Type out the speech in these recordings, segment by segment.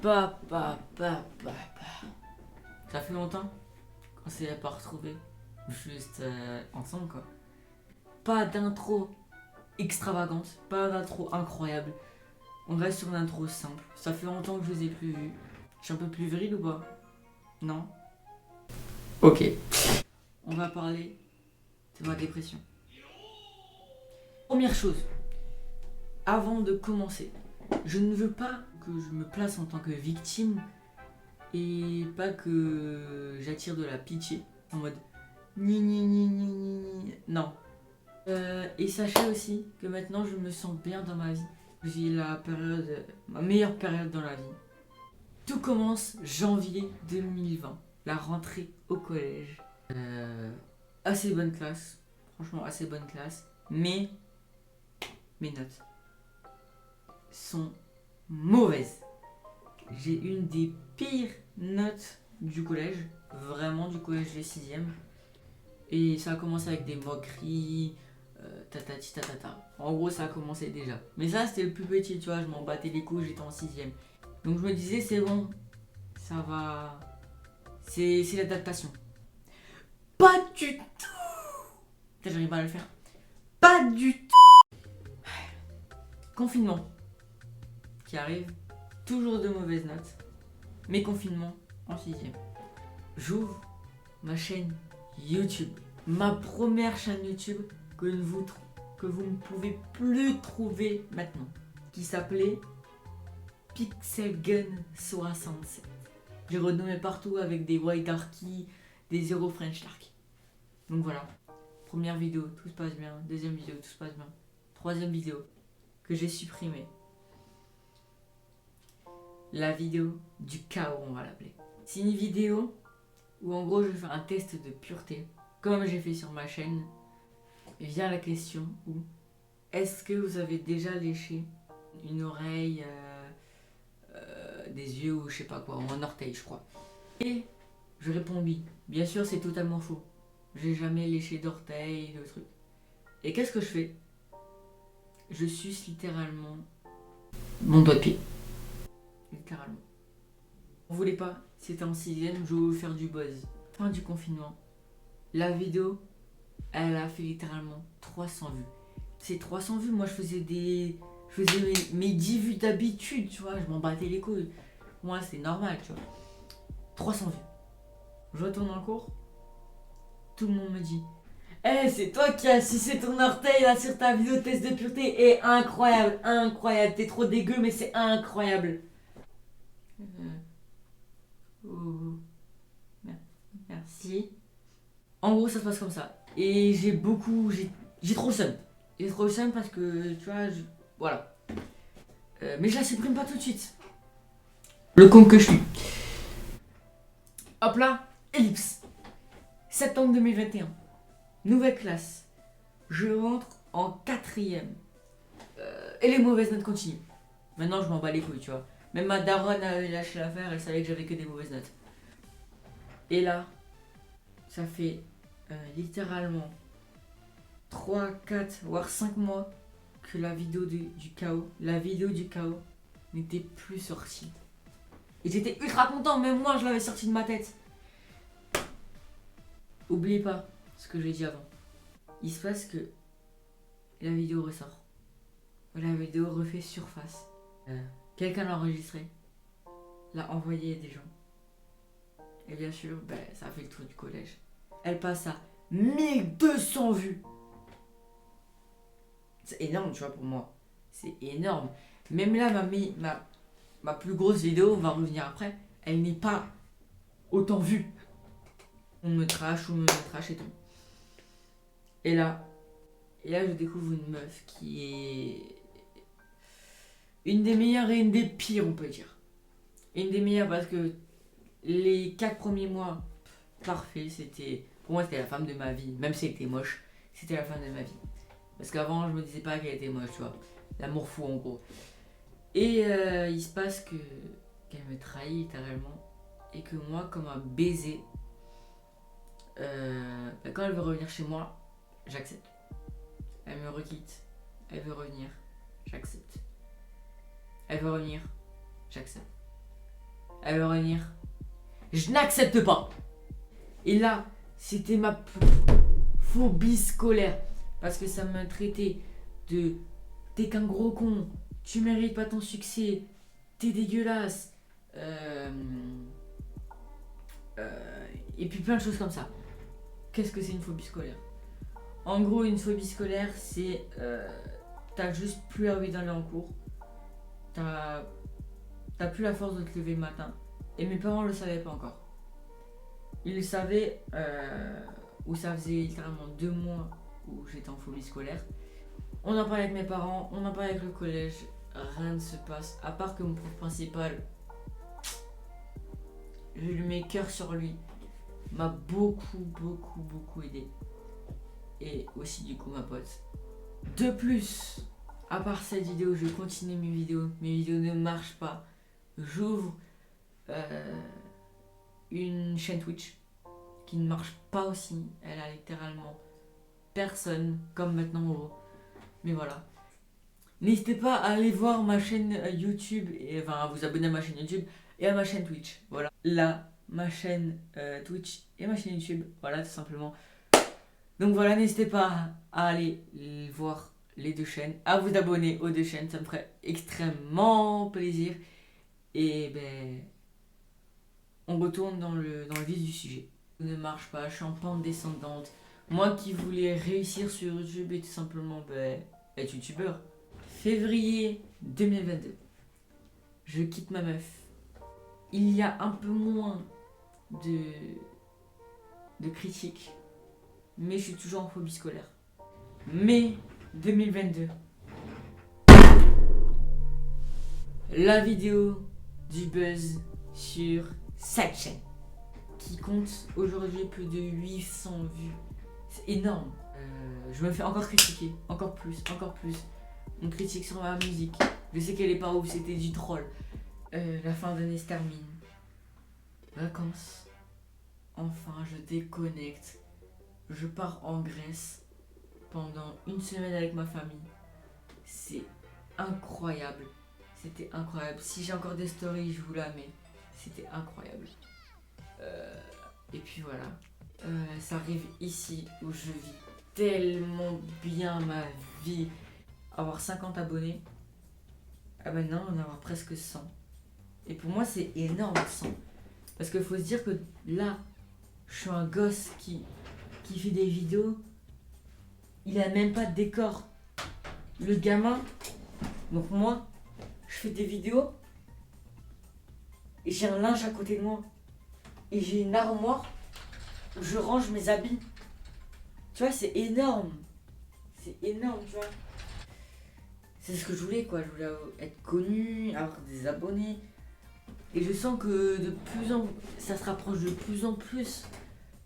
Bah. Ça fait longtemps qu'on s'est pas retrouvés. Juste ensemble quoi. Pas d'intro extravagante, pas d'intro incroyable. On reste sur une intro simple. Ça fait longtemps que je vous ai plus vu. Je suis un peu plus viril ou pas? Non? Ok. On va parler de ma dépression. Première chose, avant de commencer, je ne veux pas que je me place en tant que victime et pas que j'attire de la pitié en mode ni. Non. Et sachez aussi que maintenant je me sens bien dans ma vie. J'ai ma meilleure période dans la vie. Tout commence janvier 2020, la rentrée au collège. Assez bonne classe, franchement assez bonne classe, mais mes notes sont mauvaises. J'ai une des pires notes du collège, vraiment du collège de 6ème. Et ça a commencé avec des moqueries, tatati tatata. En gros, ça a commencé déjà. Mais ça, c'était le plus petit, tu vois, je m'en battais les couilles, j'étais en 6ème. Donc je me disais, c'est bon, ça va. C'est l'adaptation. Pas du tout. Putain, j'arrive pas à le faire. Pas du tout. Confinement qui arrive, toujours de mauvaises notes. Mais confinement en 6ème. J'ouvre ma chaîne YouTube. Ma première chaîne YouTube que vous ne pouvez plus trouver maintenant. Qui s'appelait Pixel Gun 67. J'ai renommé partout avec des White Darky, des Zero French Dark. Donc voilà. Première vidéo, tout se passe bien. Deuxième vidéo, tout se passe bien. Troisième vidéo, que j'ai supprimée. La vidéo du chaos, on va l'appeler. C'est une vidéo où en gros je vais faire un test de pureté, comme j'ai fait sur ma chaîne. Et vient la question où est-ce que vous avez déjà léché une oreille, des yeux ou je sais pas quoi, ou un orteil je crois. Et je réponds oui. Bien sûr c'est totalement faux. J'ai jamais léché d'orteil, de trucs. Et qu'est-ce que je fais? Je suce littéralement mon doigt de pied. Littéralement. On voulait pas, c'était en 6ème, je voulais faire du buzz. Fin du confinement. La vidéo, elle a fait littéralement 300 vues. Ces 300 vues, moi je faisais mes 10 vues d'habitude, tu vois, je m'en battais les couilles. Moi c'est normal, tu vois. 300 vues. Je retourne en cours, tout le monde me dit Eh, c'est toi qui as sucé ton orteil là sur ta vidéo test de pureté. Et incroyable, t'es trop dégueu mais c'est incroyable. Oh, merci. En gros ça se passe comme ça. Et j'ai trop le seum. J'ai trop le seum parce que, tu vois, voilà. Mais je la supprime pas tout de suite. Le con que je suis. Hop là, ellipse. Septembre 2021. Nouvelle classe. Je rentre en 4ème. Et les mauvaises notes continuent. Maintenant, je m'en bats les couilles, tu vois. Même ma daronne avait lâché l'affaire, elle savait que j'avais que des mauvaises notes. Et là, ça fait littéralement 3, 4, voire 5 mois que la vidéo du chaos n'était plus sortie. Et j'étais ultra content, même moi je l'avais sorti de ma tête. Oubliez pas ce que j'ai dit avant. Il se passe que la vidéo ressort. La vidéo refait surface. Quelqu'un l'a enregistré, l'a envoyé à des gens. Et bien sûr, ça a fait le tour du collège. Elle passe à 1200 vues. C'est énorme, tu vois, pour moi. C'est énorme. Même là, ma plus grosse vidéo, on va revenir après, elle n'est pas autant vue. On me trash et tout. Et là, je découvre une meuf qui est une des meilleures et une des pires, on peut dire. Une des meilleures parce que les 4 premiers mois, parfait, pour moi c'était la femme de ma vie. Même si elle était moche, c'était la femme de ma vie. Parce qu'avant, je me disais pas qu'elle était moche, tu vois. L'amour fou, en gros. Et il se passe qu'elle me trahit littéralement. Et que moi, comme un baiser, quand elle veut revenir chez moi, j'accepte. Elle me requitte. Elle veut revenir, j'accepte. Elle veut revenir, j'accepte. elle veut revenir. Je n'accepte pas. Et là, c'était ma phobie scolaire. Parce que ça m'a traité de t'es qu'un gros con, tu mérites pas ton succès, t'es dégueulasse. Et puis plein de choses comme ça. Qu'est-ce que c'est une phobie scolaire? En gros, une phobie scolaire, c'est t'as juste plus envie d'aller en cours. T'as plus la force de te lever le matin. Et mes parents le savaient pas encore. Ils le savaient où ça faisait littéralement 2 mois où j'étais en phobie scolaire. On en parlait avec mes parents, on en parlait avec le collège. Rien ne se passe. À part que mon prof principal, je lui mets cœur sur lui, m'a beaucoup aidé. Et aussi du coup ma pote. De plus, à part cette vidéo, je continue mes vidéos. Mes vidéos ne marchent pas. J'ouvre une chaîne Twitch qui ne marche pas aussi. Elle a littéralement personne, comme maintenant en gros. Mais voilà. N'hésitez pas à aller voir ma chaîne YouTube, et enfin à vous abonner à ma chaîne YouTube et à ma chaîne Twitch. Voilà. Là, ma chaîne Twitch et ma chaîne YouTube. Voilà, tout simplement. Donc voilà, n'hésitez pas à aller voir les 2 chaînes, à vous abonner aux 2 chaînes, ça me ferait extrêmement plaisir. Et ben, on retourne dans le vif du sujet. Ça ne marche pas, je suis en pente descendante. Moi qui voulais réussir sur YouTube et tout simplement être youtubeur. Février 2022, je quitte ma meuf. Il y a un peu moins de critiques, mais je suis toujours en phobie scolaire. Mai 2022, la vidéo du buzz sur cette chaîne qui compte aujourd'hui plus de 800 vues. C'est énorme. Je me fais encore critiquer, encore plus. On critique sur ma musique. Je sais qu'elle est pas ouf, c'était du troll. La fin d'année se termine. Vacances. Enfin, je déconnecte. Je pars en Grèce pendant 1 semaine avec ma famille. C'est incroyable. C'était incroyable. Si j'ai encore des stories, je vous la mets. C'était incroyable. Et puis voilà. Ça arrive ici où je vis tellement bien ma vie. Avoir 50 abonnés. À maintenant, en avoir presque 100. Et pour moi, c'est énorme 100. Parce qu'il faut se dire que là, je suis un gosse qui fait des vidéos. Il a même pas de décor. Le gamin, donc moi, je fais des vidéos. Et j'ai un linge à côté de moi. Et j'ai une armoire où je range mes habits. Tu vois, c'est énorme. C'est énorme, tu vois. C'est ce que je voulais, quoi. Je voulais être connu, avoir des abonnés. Et je sens que ça se rapproche de plus en plus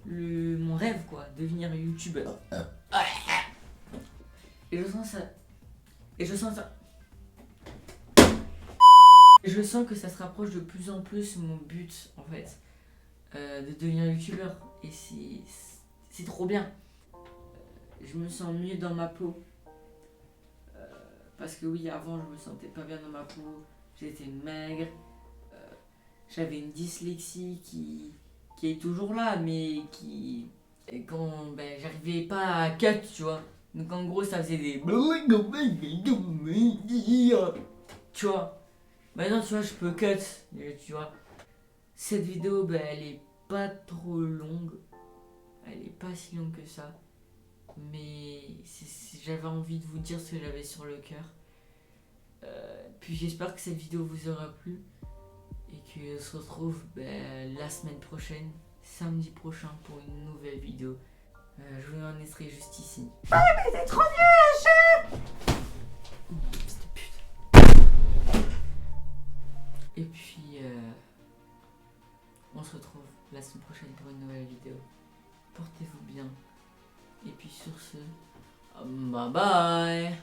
mon rêve, quoi. Devenir youtubeur. Et je sens ça. Et je sens que ça se rapproche de plus en plus mon but, en fait. De devenir youtubeur. Et c'est trop bien. Je me sens mieux dans ma peau. Parce que oui, avant, je me sentais pas bien dans ma peau. J'étais maigre. J'avais une dyslexie qui est toujours là, mais quand j'arrivais pas à cut, tu vois. Donc en gros, ça faisait des... Tu vois. Maintenant, tu vois, je peux cut, tu vois. Cette vidéo, elle est pas trop longue. Elle est pas si longue que ça. Mais j'avais envie de vous dire ce que j'avais sur le cœur. Puis j'espère que cette vidéo vous aura plu. Et qu'on se retrouve la semaine prochaine, samedi prochain, pour une nouvelle vidéo. Je vous en laisserai juste ici. Ah mais t'es trop nul, chef. Fils de pute. Et puis, on se retrouve la semaine prochaine pour une nouvelle vidéo. Portez-vous bien. Et puis sur ce, bye bye.